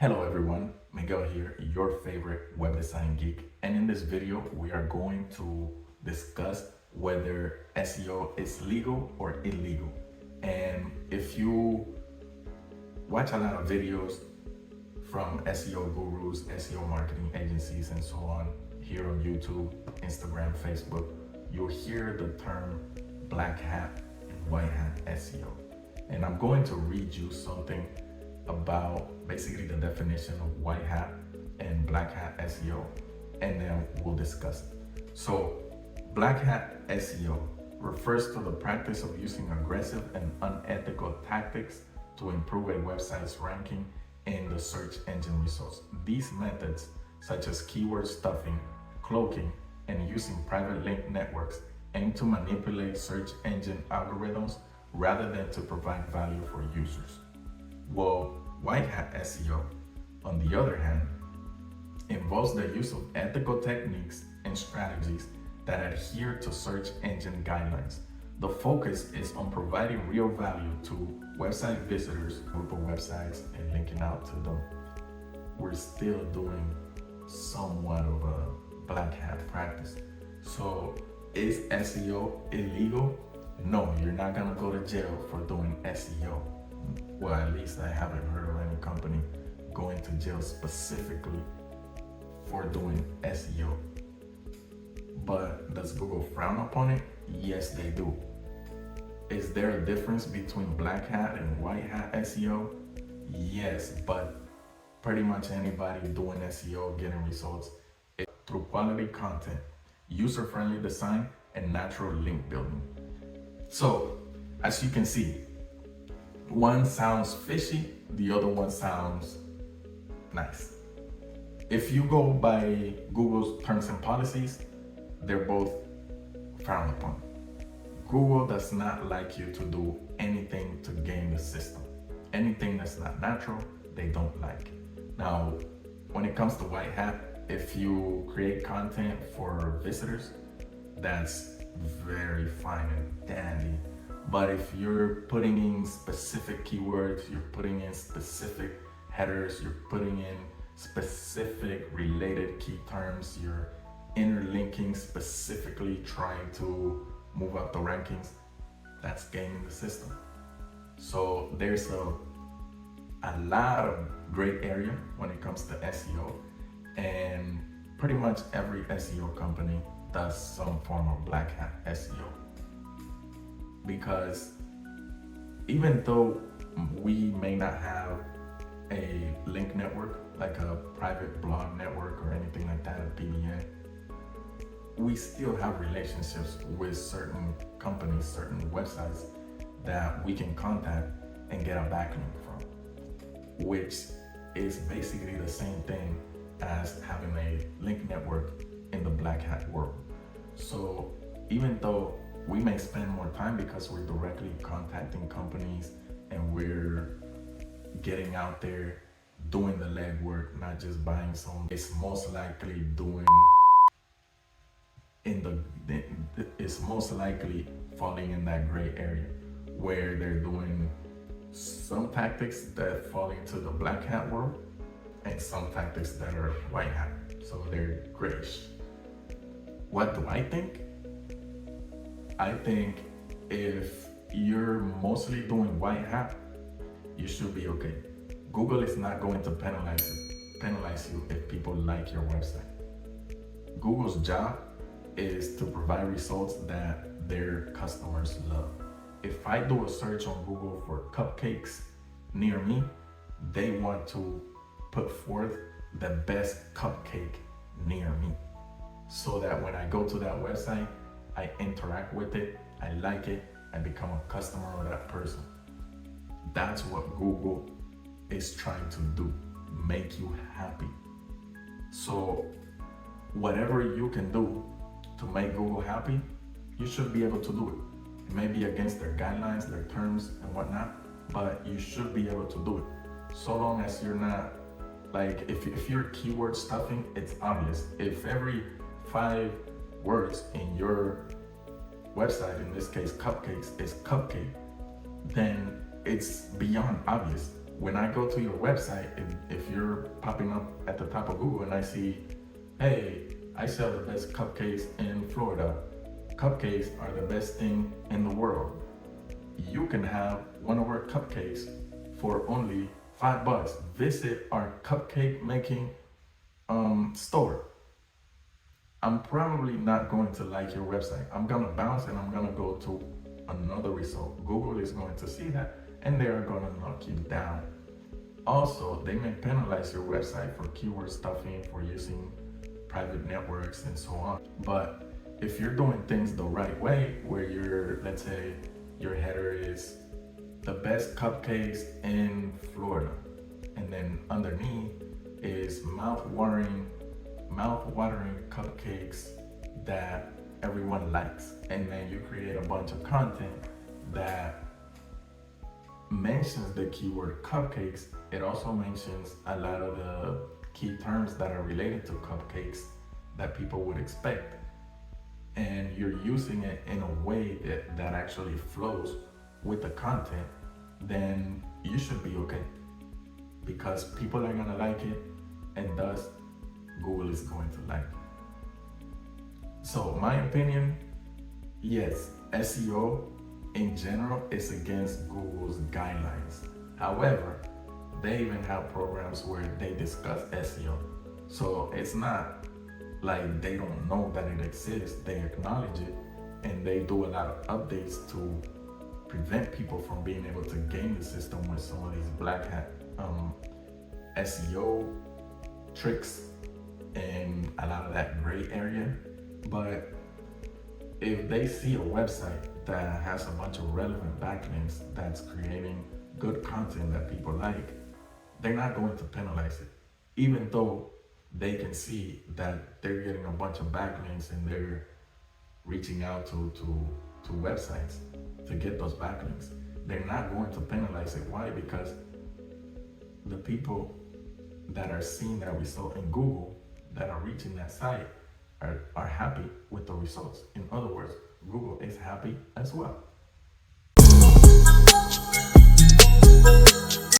Hello everyone, Miguel here, your favorite web design geek. And in this video, we are going to discuss whether SEO is legal or illegal. And if you watch a lot of videos from SEO gurus, SEO marketing agencies, and so on, here on YouTube, Instagram, Facebook, you'll hear the term black hat and white hat SEO. And I'm going to read you something about basically the definition of white hat and black hat SEO, and then we'll discuss it. So, black hat SEO refers to the practice of using aggressive and unethical tactics to improve a website's ranking in the search engine results. These methods, such as keyword stuffing, cloaking, and using private link networks, aim to manipulate search engine algorithms rather than to provide value for users. Well, white hat SEO, on the other hand, involves the use of ethical techniques and strategies that adhere to search engine guidelines. The focus is on providing real value to website visitors, group of websites, and linking out to them. We're still doing somewhat of a black hat practice. So, is SEO illegal? No, you're not gonna go to jail for doing SEO. Well, at least I haven't heard of any company going to jail specifically for doing SEO. But does Google frown upon it? Yes, they do. Is there a difference between black hat and white hat SEO? Yes, but pretty much anybody doing SEO getting results through quality content, user-friendly design, and natural link building. So, as you can see, one sounds fishy, the other one sounds nice. If you go by Google's terms and policies, they're both frowned upon. Google does not like you to do anything to game the system. Anything that's not natural, they don't like. Now, when it comes to white hat, if you create content for visitors, that's very fine and dandy. But if you're putting in specific keywords, you're putting in specific headers, you're putting in specific related key terms, you're interlinking specifically trying to move up the rankings, that's gaming the system. So there's a lot of gray area when it comes to SEO, and pretty much every SEO company does some form of black hat SEO. Because even though we may not have a link network, like a private blog network or anything like that, a PBN, we still have relationships with certain companies, certain websites that we can contact and get a backlink from, which is basically the same thing as having a link network in the black hat world. So even though we may spend more time because we're directly contacting companies and we're getting out there doing the legwork, not just buying some. It's most likely falling in that gray area where they're doing some tactics that fall into the black hat world and some tactics that are white hat. So they're grayish. What do I think? I think if you're mostly doing white hat, you should be okay. Google is not going to penalize you if people like your website. Google's job is to provide results that their customers love. If I do a search on Google for cupcakes near me, they want to put forth the best cupcake near me, so that when I go to that website, I interact with it, I like it, I become a customer of that person. That's what Google is trying to do, make you happy. So whatever you can do to make Google happy, you should be able to do it. It may be against their guidelines, their terms and whatnot, but you should be able to do it. So long as you're not, like if you're keyword stuffing, it's obvious. If every 5 words in your website, in this case cupcakes, is cupcake, then it's beyond obvious. When I go to your website, if you're popping up at the top of Google and I see, hey, I sell the best cupcakes in Florida. Cupcakes are the best thing in the world. You can have one of our cupcakes for only $5. Visit our cupcake making store. I'm probably not going to like your website. I'm gonna bounce and I'm gonna go to another result. Google is going to see that and they are gonna knock you down. Also, they may penalize your website for keyword stuffing, for using private networks and so on. But if you're doing things the right way, where let's say your header is the best cupcakes in Florida, and then underneath is mouth-watering cupcakes that everyone likes, and then you create a bunch of content that mentions the keyword cupcakes. It also mentions a lot of the key terms that are related to cupcakes that people would expect, and you're using it in a way that actually flows with the content, then you should be okay, because people are gonna like it, and thus Google is going to like it. So my opinion, yes, SEO in general is against Google's guidelines. However, they even have programs where they discuss SEO. So it's not like they don't know that it exists. They acknowledge it, and they do a lot of updates to prevent people from being able to game the system with some of these black hat SEO tricks and a lot of that gray area. But if they see a website that has a bunch of relevant backlinks that's creating good content that people like, they're not going to penalize it, even though they can see that they're getting a bunch of backlinks and they're reaching out to websites to get those backlinks. They're not going to penalize it. Why? Because the people that are seeing that result in Google, that are reaching that site, are happy with the results. In other words, Google is happy as well.